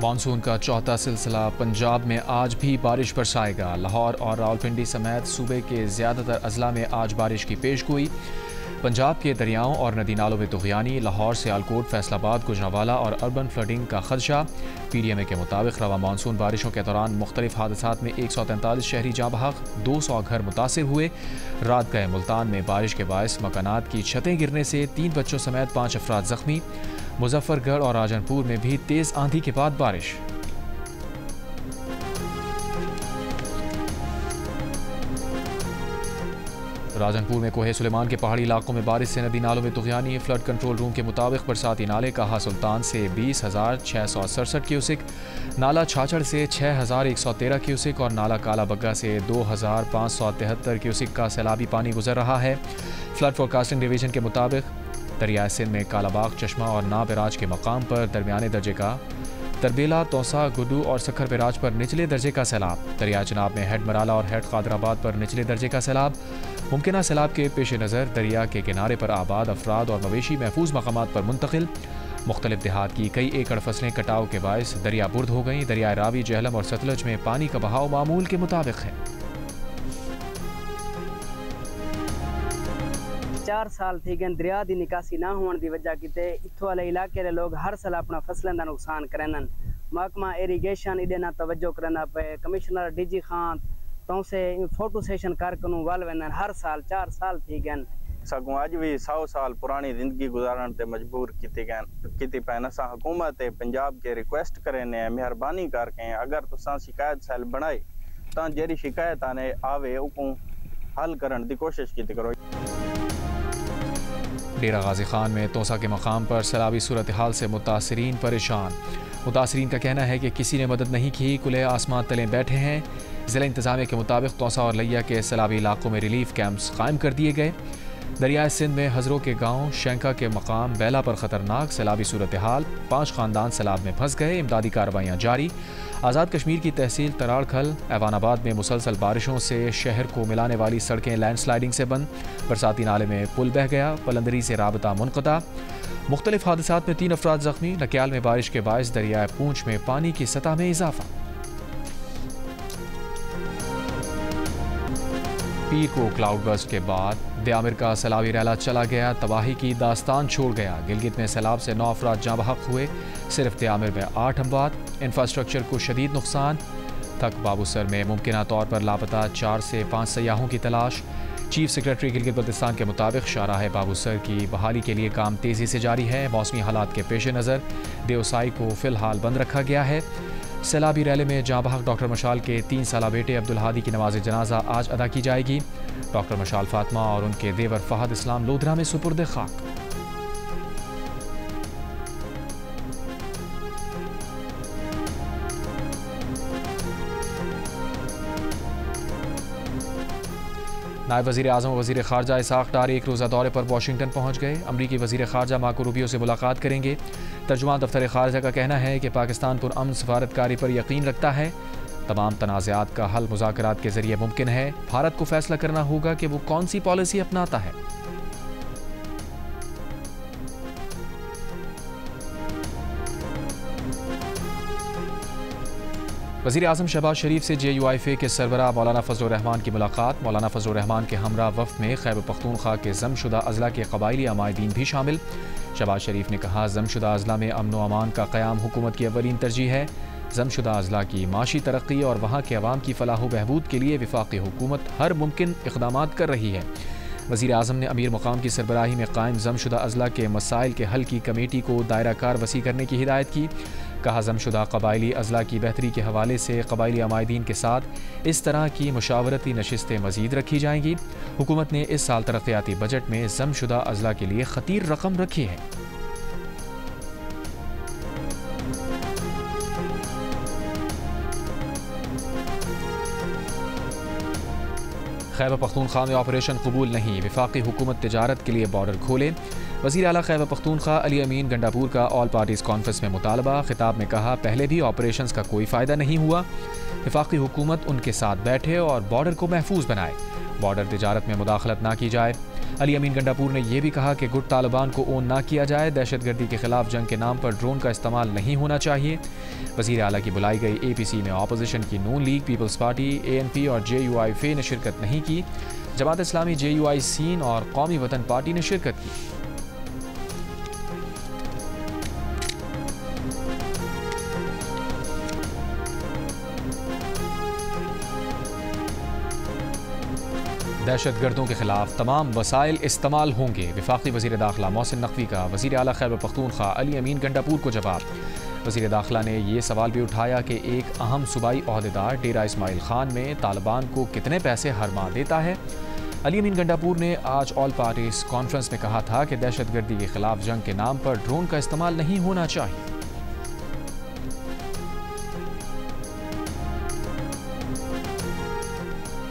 Monsoon का चौथा सिलसिला पंजाब में आज भी बारिश बरसाएगा। लाहौर और रावलपिंडी समेत सूबे के ज़्यादातर अजला में आज बारिश की पेशगोई। पंजाब के दरियाओं और नदी नालों में तुग़यानी। लाहौर सियालकोट, फैसलाबाद, गुजरांवाला और अर्बन फ्लडिंग का खदशा। PDMA के मुताबिक रवा मानसून बारिशों के दौरान मुख्तलिफ हादसात में 143 शहरी जाँ बहक, 200 घर मुतासिर हुए। रात गए मुल्तान में बारिश के बायस मकानात की छतें गिरने से 3 बच्चों समेत 5 अफराद जख्मी। मुजफ्फरगढ़ और राजनपुर में भी तेज़ आंधी के बाद बारिश। राजनपुर में कोहे सुलेमान के पहाड़ी इलाकों में बारिश से नदी नालों में तुग़यानी। फ्लड कंट्रोल रूम के मुताबिक बरसाती नाले कहा सुल्तान से 20,667 क्यूसिक, नाला छाछड़ से 6,113 क्यूसिक और नाला काला बग्गा से 2,573 क्यूसिक का सैलाबी पानी गुजर रहा है। फ्लड फोरकास्टिंग डिवीजन के मुताबिक दरियाए सिंध में कालाबाग, चश्मा और नाब एराज के मकाम पर दरमियाने दर्जे का, तरबेला, तौसा, गुड्डू और सखर बेराज पर निचले दर्जे का सैलाब। दरियाए चनाब में हेड मराला और हेड कादराबाद पर निचले दर्जे का सैलाब। मुमकिन सैलाब के पेश नज़र दरिया के किनारे पर आबाद अफराद और मवेशी महफूज मकामात पर मुंतकिल। मुख्तलिफ देहात की कई एकड़ फसलें कटाव के बायस दरिया बुर्द हो गईं। दरियाए रावी, जहलम और सतलज में पानी का बहाव मामूल के मुताबिक है। 4 साल थी गए दरिया की निकासी ना होने की वजह किते इत्थों वाले इलाके के लोग हर साल अपना फसलों का नुकसान करन। महकमा इरीगेशन इधे ना तवज्जो करना पे। कमिश्नर DG खान तो से फोटो सेशन कारकनू वाल वेंदन हर साल। 4 साल थी गए सगों अज भी 100 साल पुरानी जिंदगी गुजारन ते मजबूर की पैन। असा हुकूमत पंजाब के रिक्वेस्ट करें मेहरबानी करके अगर तुसा शिकायत सेल बनाए तो जेरी शिकायत आने आवे उको हल करने की कोशिश की करो। डेरा गाजी खान में तोसा के मकाम पर सैलाबी सूरत हाल से मुतासरीन परेशान। मुतासरीन का कहना है कि किसी ने मदद नहीं की, खुले आसमान तले बैठे हैं। ज़िला इंतज़ामिया के मुताबिक तोसा और लिया के सैलाबी इलाकों में रिलीफ कैंप्स कायम कर दिए गए। दरियाए सिंध में हजरों के गांव शंका के मकाम बेला पर ख़तरनाक सैलाबी सूरत हाल। 5 ख़ानदान सैलाब में फंस गए। इमदादी कार्रवाइयाँ जारी। आज़ाद कश्मीर की तहसील तराड़खल, ऐवानाबाद में मुसलसल बारिशों से शहर को मिलाने वाली सड़कें लैंडस्लाइडिंग से बंद। बरसाती नाले में पुल बह गया। पलंदरी से राबता मुनक़ता। मुख्तलिफ हादसात में 3 अफराद जख्मी। लक्याल में बारिश के बायस दरियाए पूंछ में पानी की सतह में इजाफा। पीर को क्लाउड बर्स्ट के बाद दियामिर का सैलाबी रैला चला गया, तबाही की दास्तान छोड़ गया। गिलगित में सैलाब से 9 अफराद जाँ बहक हुए। सिर्फ दियामिर में 8 अमवात। इंफ्रास्ट्रक्चर को शदीद नुकसान। थक बाबूसर में मुमकिन तौर पर लापता 4 से 5 सयाहों की तलाश। चीफ सेक्रेटरी गिलगित बल्तिस्तान के मुताबिक शाहराह बाबूसर की बहाली के लिए काम तेज़ी से जारी है। मौसमी हालात के पेश नज़र देवसाई को फ़िलहाल बंद रखा गया है। सैलाबी रैली में जाँ बहक डॉक्टर मशाल के 3 साला बेटे अब्दुल हादी की नमाज जनाजा आज अदा की जाएगी। डॉक्टर मशाल फातिमा और उनके देवर फहद इस्लाम लोधरा में सुपुर्द खाक। नायब वज़ीर आज़म और वज़ीर ख़ारजा इसाक़ डार एक रोज़ा दौरे पर वाशिंगटन पहुँच गए। अमरीकी वज़ीर ख़ारजा मार्को रूबियो से मुलाकात करेंगे। तर्जुमान दफ्तर ख़ारजा का कहना है कि पाकिस्तान पुरअमन सफारतकारी पर यकीन रखता है। तमाम तनाज़ात का हल मुज़ाकरात के ज़रिए मुमकिन है। भारत को फ़ैसला करना होगा कि वो कौन सी पॉलिसी अपनाता है। वज़ीर आज़म शहबाज शरीफ से JUIFA के सरबराह मौलाना फजलुर रहमान की मुलाकात। मौलाना फजलुर रहमान के हमरा वफ़द में खैबर पख्तूनख्वा के ज़मशुदा अज़ला के क़बाइली अमायदीन भी शामिल। शहबाज शरीफ ने कहा, ज़मशुदा अज़ला में अमन व अमान का क़याम हुकूमत की अव्वलीन तरजीह है। ज़मशुदा अज़ला की माशी तरक्की और वहाँ के अवाम की फलाह व बहबूद के लिए वफ़ाक़ी हुकूमत हर मुमकिन इक़दामात कर रही है। वज़ीर आज़म ने अमीर मुक़ाम की सरबराही में कायम ज़मशुदा अज़ला के मसाइल के हल की कमेटी को दायरा कार वसी करने की हिदायत की। कहा, ज़मशुदा क़बाइली अज़ला की बेहतरी के हवाले से क़बाइली अमायदीन के साथ इस तरह की मुशावरती नशिस्तें मज़ीद रखी जाएंगी। हुकूमत ने इस साल तरक्याती बजट में ज़मशुदा अज़ला के लिए ख़तीर रकम रखी है। खैबर पख्तूनख्वा में ऑपरेशन कबूल नहीं, वफाकी हुकूमत तिजारत के लिए बॉर्डर खोले। वज़ीर आला खैबर पख्तूनख्वा अली अमीन गंडापुर का ऑल पार्टीज़ कॉन्फ्रेंस में मुतालबा। खिताब में कहा, पहले भी ऑपरेशंस का कोई फ़ायदा नहीं हुआ। वफाकी हुकूमत उनके साथ बैठे और बॉर्डर को महफूज बनाए। बॉर्डर तिजारत में मुदाखलत ना की जाए। अली अमीन गंडापुर ने यह भी कहा कि गुट तालिबान को ओन ना किया जाए, दहशतगर्दी के खिलाफ जंग के नाम पर ड्रोन का इस्तेमाल नहीं होना चाहिए। वज़ीर आला की बुलाई गई APC में अपोजिशन की नून लीग, पीपल्स पार्टी, ANP और JUIF ने शिरकत नहीं की। जमात इस्लामी, JUI सीन और कौमी वतन पार्टी ने शिरकत की। दहशतगर्दों के खिलाफ तमाम वसाइल इस्तेमाल होंगे। वफाकी वज़ीर दाखिला मोहसिन नकवी का वज़ीर आला खैबर पख्तूनख्वा अली अमीन गंडापुर को जवाब। वज़ीर दाखिला ने यह सवाल भी उठाया कि एक अहम सूबाई ओहदेदार डेरा इस्माइल खान में तालिबान को कितने पैसे हर माह देता है। अली अमीन गंडापुर ने आज ऑल पार्टीज कॉन्फ्रेंस में कहा था कि दहशतगर्दी के खिलाफ जंग के नाम पर ड्रोन का इस्तेमाल नहीं होना चाहिए।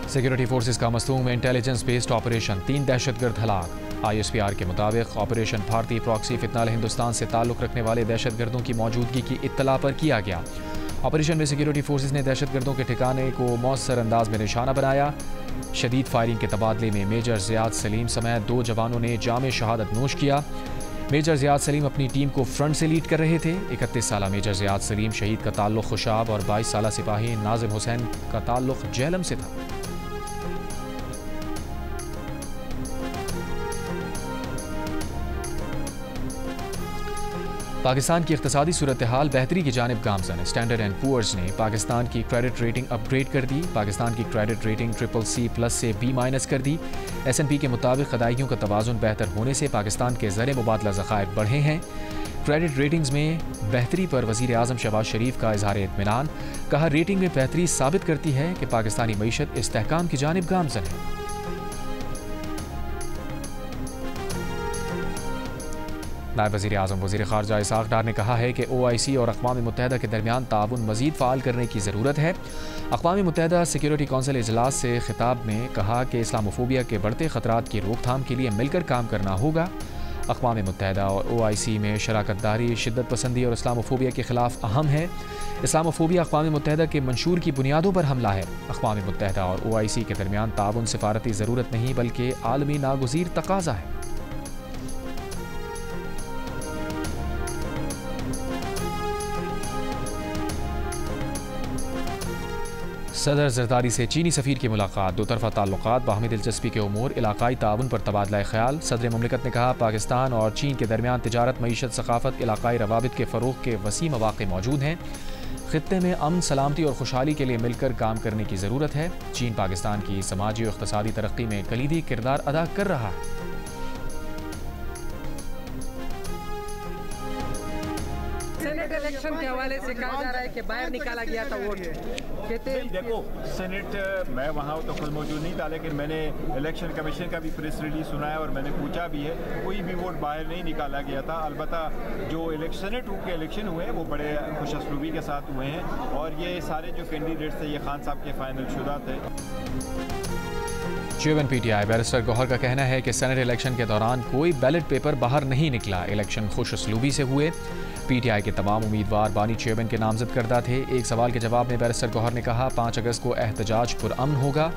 सिक्योरिटी फोर्सेस का मस्तूम में इंटेलिजेंस बेस्ड ऑपरेशन, 3 दहशतगर्द हलाक। ISPR के मुताबिक ऑपरेशन भारतीय प्रॉक्सी फितनाल हिंदुस्तान से ताल्लुक़ रखने वाले दहशतगर्दों की मौजूदगी की इत्तला पर किया गया। ऑपरेशन में सिक्योरिटी फोर्सेस ने दहशतगर्दों के ठिकाने को मौसर अंदाज में निशाना बनाया। शदीद फायरिंग के तबादले में मेजर ज़ियाद सलीम समेत 2 जवानों ने जाम शहादत नोश किया। मेजर ज़ियाद सलीम अपनी टीम को फ्रंट से लीड कर रहे थे। 31 साला मेजर ज़ियाद सलीम शहीद का ताल्लुक़ खुशाब और 22 साला सिपाही नाजिम हुसैन का ताल्लुक़ जेहलम से था। पाकिस्तान की इक़्तिसादी सूरत हाल बेहतरी की जानिब गामज़न। स्टैंडर्ड एंड पुअर्स ने पाकिस्तान की क्रेडिट रेटिंग अपग्रेड कर दी। पाकिस्तान की क्रेडिट रेटिंग CCC+ से B- कर दी। S&P के मुताबिक अदायगियों का तवाज़ुन बेहतर होने से पाकिस्तान के ज़र मुबादला ज़खायर बढ़े हैं। क्रेडिट रेटिंग्स में बेहतरी पर वज़ीर आज़म शहबाज शरीफ का इज़हार इत्मीनान। कहा, रेटिंग में बेहतरी साबित करती है कि पाकिस्तानी मईशत इस्तेहकाम की जानिब गामज़न है। नायब वज़ीर आज़म वज़ीर ख़ारजा इसाक़ डार ने कहा है कि OIC और अक़वाम मुत्तहिदा के दरमियान ताउन मज़ीद फ़ाल करने की ज़रूरत है। अक़वाम मुत्तहिदा सिक्योरिटी कौंसिल इजलास से खिताब में कहा कि इस्लामोफोबिया के बढ़ते ख़तरात की रोकथाम के लिए मिलकर काम करना होगा। अक़वाम मुत्तहिदा और OIC में शराकतदारी शिद्दत पसंदी और इस्लामोफोबिया के ख़िलाफ़ अहम है। इस्लामोफोबिया अक़वाम मुत्तहिदा के मंशूर की बुनियादों पर हमला है। अक़वाम मुत्तहिदा और OIC के दरमियान ताउन सिफारती ज़रूरत नहीं बल्कि आलमी नागुज़ीर तकाज़ा है। सदर जरदारी से चीनी सफ़ीर की मुलाकात, दो तरफ़ा ताल्लुक़ात, बाहमी दिलचस्पी के उमूर, इलाकाई ताउन पर तबादला ख्याल। सदर मुमलिकत ने कहा, पाकिस्तान और चीन के दरमियान तिजारत, मईशत, सक़ाफ़त, इलाकाई रवाबित के फ़रोग़ के वसी मौक़े मौजूद हैं। ख़ित्ते में अमन, सलामती और खुशहाली के लिए मिलकर काम करने की ज़रूरत है। चीन पाकिस्तान की समाजी और इक़्तिसादी तरक्की में कलीदी किरदार अदा कर रहा है। सेनेट इलेक्शन के हवाले से कहा जा रहा है कि बाहर निकाला गया था वोट। कहते हैं देखो, सेनेट मैं वहाँ तो खुद मौजूद नहीं था, लेकिन मैंने इलेक्शन कमीशन का भी प्रेस रिलीज सुना है और मैंने पूछा भी है, कोई भी वोट बाहर नहीं निकाला गया था। अलबत्ता जो सेनेट रूम के इलेक्शन हुए हैं वो बड़े खुशअस्लूबी के साथ हुए हैं और ये सारे जो कैंडिडेट्स थे ये खान साहब के फाइनल शुदा थे। चेयरमैन PTI बैरिस्टर गौहर का कहना है कि सेनेट इलेक्शन के दौरान कोई बैलेट पेपर बाहर नहीं निकला, इलेक्शन खुशअस्लूबी से हुए। PTI के तमाम उम्मीदवार बानी चेयरमैन के नामजद करदा थे। एक सवाल के जवाब में बैरिस्टर गौहर ने कहा, 5 अगस्त को एहतजाज पुरअमन होगा,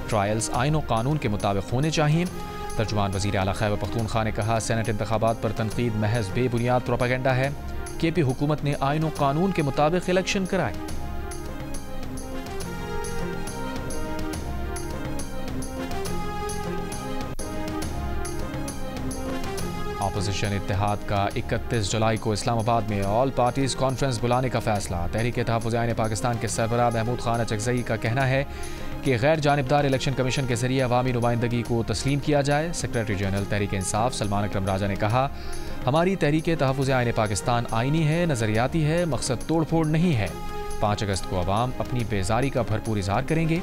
ट्रायल्स आइन और कानून के मुताबिक होने चाहिए। तर्जुमान वज़ीर आला खैबर पख्तूनख्वा ने कहा, सेनेट इंतखाबात पर तनकीद महज बेबुनियाद प्रोपेगेंडा है। KP हुकूमत ने आइन और कानून के मुताबिक इलेक्शन कराए। अपोजिशन इत्तेहाद का 31 जुलाई को इस्लामाबाद में ऑल पार्टीज कॉन्फ्रेंस बुलाने का फैसला। तहरीक तहफ़्फ़ुज़ पाकिस्तान के सरबराह महमूद खान अचकज़ई का कहना है कि गैर जानिबदार इलेक्शन कमीशन के जरिए अवामी नुमाइंदगी को तस्लीम किया जाए। सेक्रेटरी जनरल तहरीक इंसाफ सलमान अकरम राजा ने कहा, हमारी तहरीक तहफ़्फ़ुज़ पाकिस्तान आइनी है, नज़रियाती है, मकसद तोड़ फोड़ नहीं है। 5 अगस्त को अवाम अपनी बेजारी का भरपूर इजहार करेंगे।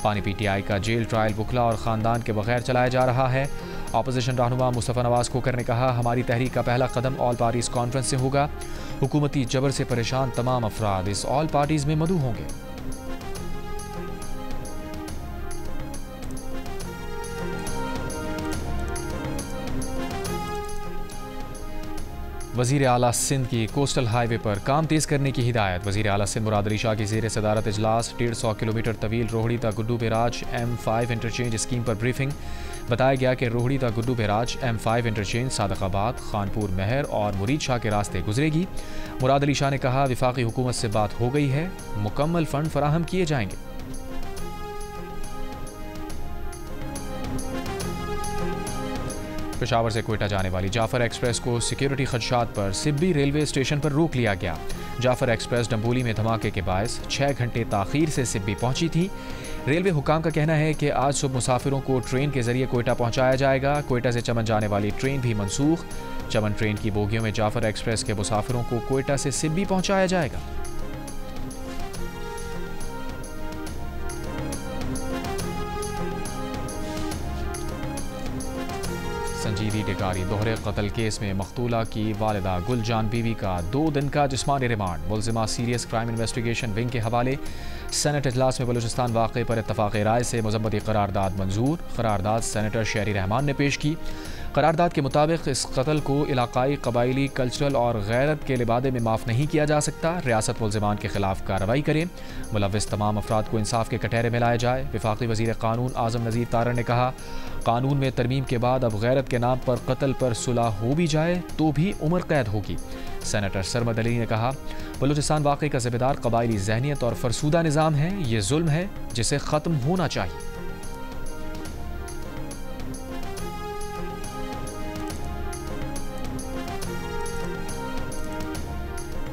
पानी PTI का जेल ट्रायल बुखला और ख़ानदान के बगैर चलाया जा रहा है। अपोजिशन रहनुमा मुस्तफ़ा नवाज़ खोकर ने कहा, हमारी तहरीक का पहला कदम ऑल पार्टीज़ कॉन्फ्रेंस से होगा। हुकूमती जबर से परेशान तमाम अफराद इस ऑल पार्टीज़ में मदऊ होंगे। वज़ीर आला सिंध की कोस्टल हाईवे पर काम तेज़ करने की हिदायत। वज़ीर आला सिंध मुराद अली शाह की ज़ेर सदारत इजलास। 150 किलोमीटर तवील रोहड़ी तक Guddu barrage M5 interchange scheme पर ब्रीफिंग। बताया गया कि रोहड़ी तक गुड्डू बहराज M5 इंटरचेंज सादकाबाद, खानपुर महर और मुरीद शाह के रास्ते गुजरेगी। मुराद अली शाह ने कहा, वफाकी हुकूमत से बात हो गई है, मुकम्मल फंड फराहम किए जाएंगे। पेशावर से कोयटा जाने वाली जाफर एक्सप्रेस को सिक्योरिटी खदशात पर सिब्बी रेलवे स्टेशन पर रोक लिया गया। जाफर एक्सप्रेस डंबोली में धमाके के बायस 6 घंटे ताखीर से सिब्बी पहुंची थी। रेलवे हुकाम का कहना है कि आज सुबह मुसाफिरों को ट्रेन के जरिए कोयटा पहुंचाया जाएगा। कोयटा से चमन जाने वाली ट्रेन भी मनसूख। चमन ट्रेन की बोगियों में जाफर एक्सप्रेस के मुसाफिरों को कोयटा से सिब्बी पहुंचाया जाएगा। संजीदी टिकारी दोहरे कत्ल केस में मकतूला की वालिदा गुलजान बीवी का 2 दिन का जिस्मानी रिमांड। मुलजिमा सीरियस क्राइम इन्वेस्टिगेशन विंग के हवाले। सेनेट इजलास में बलूचिस्तान वाक़े पर इत्तफाक़ राय से मुज़म्मती करारदाद मंजूर। करारदाद सेनेटर शहरी रहमान ने पेश की। करारदाद के मुताबिक इस कत्ल को इलाकाई, कबायली, कल्चरल और गैरत के लिबादे में माफ़ नहीं किया जा सकता। रियासत मुलजिमान के खिलाफ कार्रवाई करे। मुलव्विस तमाम अफराद को इंसाफ के कटहरे में लाया जाए। वफाकी वज़ीर क़ानून आज़म नज़ीर तारड़ ने कहा, कानून में तरमीम के बाद अब गैरत के नाम पर कत्ल पर सुलह हो भी जाए तो भी उम्र कैद होगी। सेनेटर सरमद अली ने कहा, बलूचिस्तान वाक़े का ज़िम्मेदार कबायली ज़हनियत और फरसूदा निज़ाम है। ये जुल्म है जिसे ख़त्म होना चाहिए।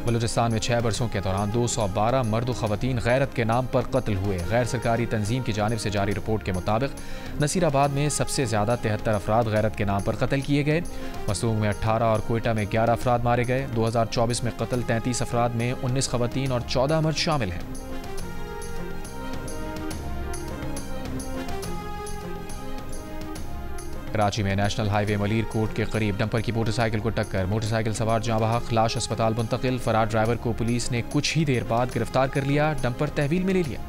बलूचिस्तान में 6 बरसों के दौरान 212 मर्द व ख़वातीन गैरत के नाम पर कत्ल हुए। गैर सरकारी तंजीम की जानिब से जारी रिपोर्ट के मुताबिक नसीराबाद में सबसे ज़्यादा 73 अफराद गैरत के नाम पर कत्ल किए गए। मसूंग में 18 और कोयटा में 11 अफराद मारे गए। 2024 में कत्ल 33 अफराद में 19 ख़वातीन और 14 मर्द शामिल हैं। कराची में नेशनल हाईवे मलीर कोट के करीब डंपर की मोटरसाइकिल को टक्कर। मोटरसाइकिल सवार जाँ बहक, लाश अस्पताल मुंतकिल। फरार ड्राइवर को पुलिस ने कुछ ही देर बाद गिरफ्तार कर लिया। डंपर तहवील में ले लिया।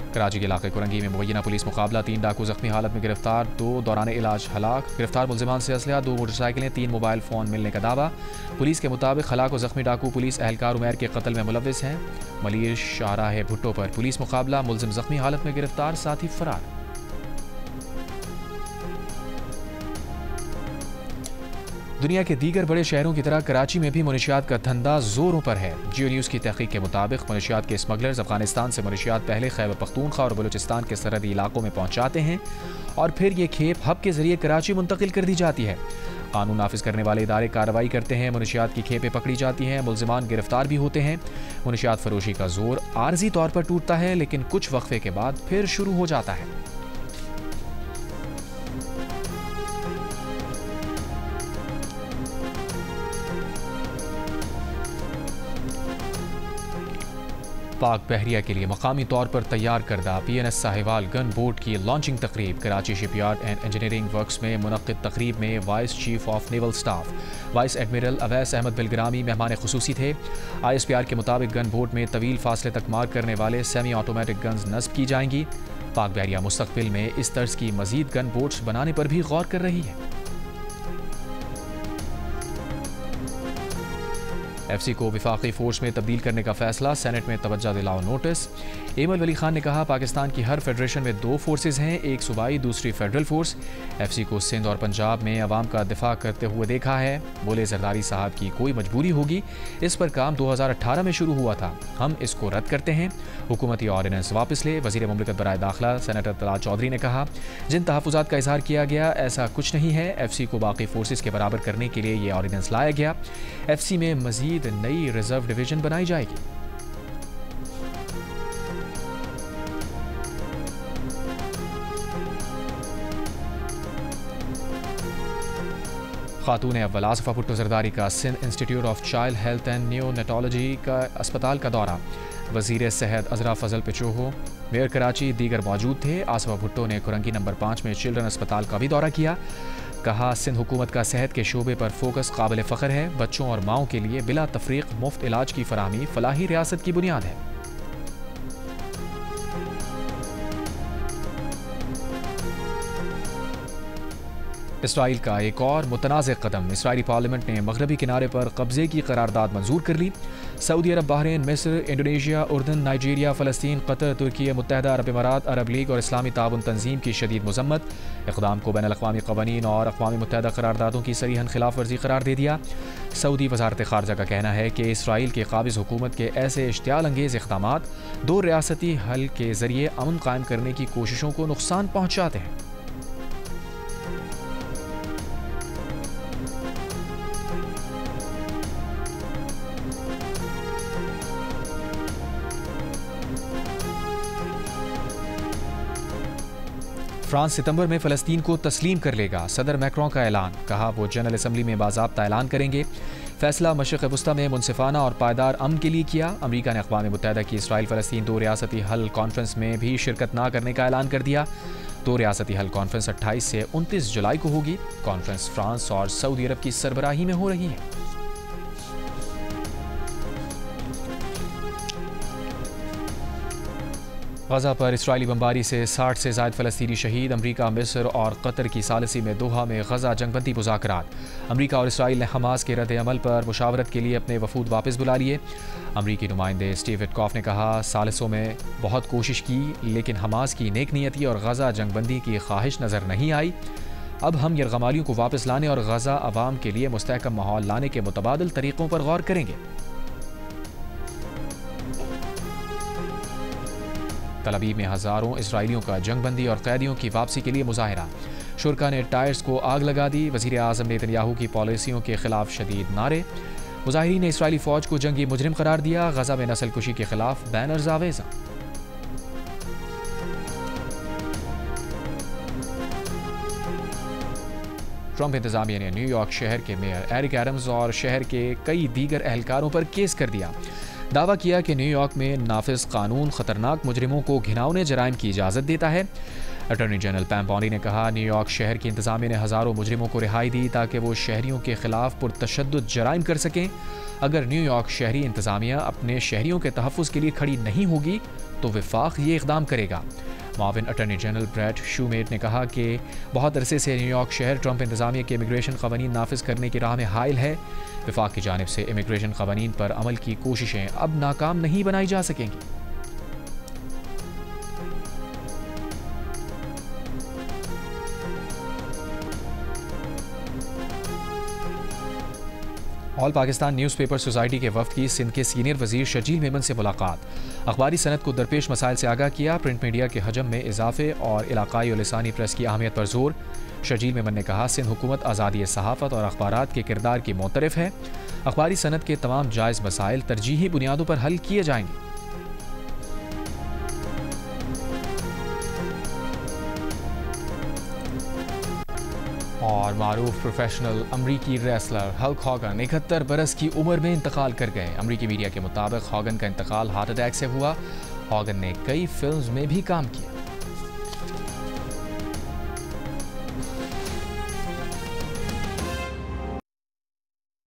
कराची के इलाके कुरंगी में मुबैना पुलिस मुकाबला। 3 डाकू जख्मी हालत में गिरफ्तार, 2 दौरान इलाज हलाक। गिरफ्तार मुलजिमान से असलहा, 2 मोटरसाइकिलें, 3 मोबाइल फ़ोन मिलने का दावा। पुलिस के मुताबिक हलाक व जख्मी डाकू पुलिस एहलकार उमैर के कत्ल में मुलव्विस हैं। मलीर शाहराह भुट्टो पर पुलिस मुकाबला। मुलजिम जख्मी हालत में गिरफ्तार, साथ ही फरार। दुनिया के दीगर बड़े शहरों की तरह कराची में भी मुनशियात का धंधा जोरों पर है। जियो न्यूज़ की तहकीक के मुताबिक मुनशियात के स्मगलर्स अफगानिस्तान से मुनशियात पहले खैबर पख्तूनख्वा और बलूचिस्तान के सरहदी इलाकों में पहुंचाते हैं और फिर ये खेप हब के जरिए कराची मुंतकिल कर दी जाती है। कानून नाफिज करने वाले इदारे कार्रवाई करते हैं। मुनशियात की खेपें पकड़ी जाती हैं। मुलजिमान गिरफ्तार भी होते हैं। मुनशियात फरोशी का जोर आर्जी तौर पर टूटता है, लेकिन कुछ वक्फे के बाद फिर शुरू हो जाता है। पाक बहरिया के लिए मकामी तौर पर तैयार करदा PNS साहिवाल गन बोट की लॉन्चिंग तकरीब। Karachi shipyard and engineering works में मुनक्किद तकरीब में vice chief of naval staff vice admiral Awais Ahmed Bilgrami मेहमान खुसूसी थे। ISPR के मुताबिक गन बोट में तवील फासले तक मार करने वाले सेमी ऑटोमेटिक गन्स नस्ब की जाएंगी। पाक बहरिया मुस्तकबिल में इस तर्ज की मजीद गन बोट्स बनाने पर भी गौर कर रही है। FC को विफाकी फोर्स में तब्दील करने का फैसला, सेनेट में तवज्जो दिलाओ नोटिस। एमल वली खान ने कहा, पाकिस्तान की हर फेडरेशन में 2 फोर्सेज हैं, एक सूबाई दूसरी फेडरल फोर्स। FC को सिंध और पंजाब में अवाम का दिफा करते हुए देखा है। बोले, जरदारी साहब की कोई मजबूरी होगी, इस पर काम 2018 में शुरू हुआ था, हम इसको रद्द करते हैं। हुकूमती ऑर्डिनेंस वापस ले। वजीर मुमलिकत बराए दाखिला सेनेटर तलाल चौधरी ने कहा, जिन तहफ़्फ़ुज़ात का इजहार किया गया ऐसा कुछ नहीं है। FC को बाकी फोर्सेज के बराबर करने के लिए ये ऑर्डिनेंस लाया गया। FC में मजीद नई रिजर्व डिवीजन बनाई जाएगी। खातून अव्वल आसिफा भुट्टो जरदारी का Sindh institute of child health and neonatology का अस्पताल का दौरा। वजीर सेहत अजरा फजल पिचोहो, मेयर कराची दीगर मौजूद थे। आसिफा भुट्टो ने कुरंगी नंबर 5 में चिल्ड्रन अस्पताल का भी दौरा किया। कहा, सिंध हुकूमत का सेहत के शोबे पर फोकस काबिल फ़ख्र है। बच्चों और माओं के लिए बिला तफरीक मुफ्त इलाज की फराहमी फलाही रियासत की बुनियाद है। इसराइल का एक और मुतनाज़ कदम। इसराइली पार्लियामेंट ने मगरबी किनारे पर कब्जे की करारदाद मंजूर कर ली। सऊदी अरब, बहरीन, मिस्र, इंडोनेशिया, उर्दन, नाइजीरिया, फ़लस्तीन, कतर, तुर्की, मुत्तहदा अरब अमारात, अरब लीग और इस्लामी ताउन तंजीम की शदीद मजम्मत। इक़दाम को बैनुल-अक़वामी क़वानीन और अक़वामी मुत्तहदा करारदादों की सरीहन खिलाफ वर्जी करार दे दिया। सऊदी वज़ारत ख़ारजा का कहना है कि इसराइल के काबिज़ हुकूमत के ऐसे इश्तियाल अंगेज़ इक़दामात दो रियासती हल के ज़रिए अमन कायम करने की कोशिशों को नुकसान पहुँचाते हैं। फ्रांस सितंबर में फ़लस्तीन को तस्लीम कर लेगा। सदर मैक्रों का ऐलान। कहा वो जनरल असम्बली में बाज़ाब्ता ऐलान करेंगे। फैसला मशरिक़ वस्ता में मुनसिफाना और पायदार अमन के लिए किया। अमरीका ने अक़वाम मुत्तहदा की इसराइल फ़लस्तीन दो रियासती हल कॉन्फ्रेंस में भी शिरकत न करने का ऐलान कर दिया। दो रियासती हल कॉन्फ्रेंस 28 से 29 जुलाई को होगी। कॉन्फ्रेंस फ्रांस और सऊदी अरब की सरबराही में हो रही है। गज़ा पर इसराइली बमबारी से 60 से ज़ायद फ़लस्तीनी शहीद। अमरीका, मिस्र और कतर की सालिसी में दोहा में गज़ा जंगबंदी मुज़ाकरात। अमरीका और इसराइल ने हमास के रद्द अमल पर मुशावरत के लिए अपने वफूद वापस बुला लिए। अमरीकी नुमाइंदे स्टीव विटकॉफ ने कहा, सालिसों में बहुत कोशिश की लेकिन हमास की नेक नियती और गज़ा जंगबंदी की ख्वाहिश नज़र नहीं आई। अब हम यरगमालियों को वापस लाने और गज़ा अवाम के लिए मुस्तहकम माहौल लाने के मुतबादिल तरीक़ों पर गौर करेंगे। तल अवीव में हज़ारों इसराइलियों का जंगबंदी और कैदियों की वापसी के लिए मुजाहिरा। शुरका ने टायर्स को आग लगा दी। वज़ीर आज़म नेतन्याहू की पॉलिसियों के खिलाफ शदीद नारे। मुजाहिरीन ने इसराइली फ़ौज को जंगी मुजरिम करार दिया। गज़ा में नस्लकुशी के खिलाफ बैनर्स आवेज़ा। ट्रंप इंतज़ामिया ने न्यूयॉर्क शहर के मेयर एरिक एडम्स और शहर के कई दीगर एहलकारों पर केस कर दिया। दावा किया कि न्यूयॉर्क में नाफिज कानून खतरनाक मुजरिमों को घिनौने जराइम की इजाज़त देता है। अटॉर्नी जनरल पैम बॉडी ने कहा, न्यूयॉर्क शहर की इंतज़ामिया ने हज़ारों मुजरिमों को रिहाई दी ताकि वो शहरियों के खिलाफ पुरतशद्दुद जराइम कर सकें। अगर न्यूयॉर्क शहरी इंतज़ामिया अपने शहरियों के तहफ़्फ़ुज़ के लिए खड़ी नहीं होगी तो वफाक ये इक़दाम करेगा। माविन अटॉर्नी जनरल ब्रैड शूमेट ने कहा कि बहुत अरसे से न्यूयॉर्क शहर ट्रंप इंतज़ामिया के इमिग्रेशन क़वानीन नाफिज करने की राह में हाइल है। वफाक की जानिब से इमिग्रेशन क़वानीन पर अमल की कोशिशें अब नाकाम नहीं बनाई जा सकेंगी। ऑल पाकिस्तान न्यूज़पेपर सोसाइटी के वफ़द की सिंध के सीनियर वज़ीर शर्जील मेमन से मुलाकात। अखबारी सनत को दरपेश मसाइल से आगाह किया। प्रिंट मीडिया के हजम में इजाफे और इलाकाई और लिसानी प्रेस की अहमियत पर जोर। शर्जील मेमन ने कहा, सिंध हुकूमत आज़ादी सहाफ़त और अखबारात के किरदार की मोतरफ है। अखबारी सनत के तमाम जायज़ मसाइल तरजीही बुनियादों पर हल किए जाएंगे। और मारूफ प्रोफेशनल अमरीकी रेसलर हल्क हॉगन 71 बरस की उम्र में इंतकाल कर गए। अमरीकी मीडिया के मुताबिक हॉगन का इंतकाल हार्ट अटैक से हुआ। हॉगन ने कई फिल्म्स में भी काम किया।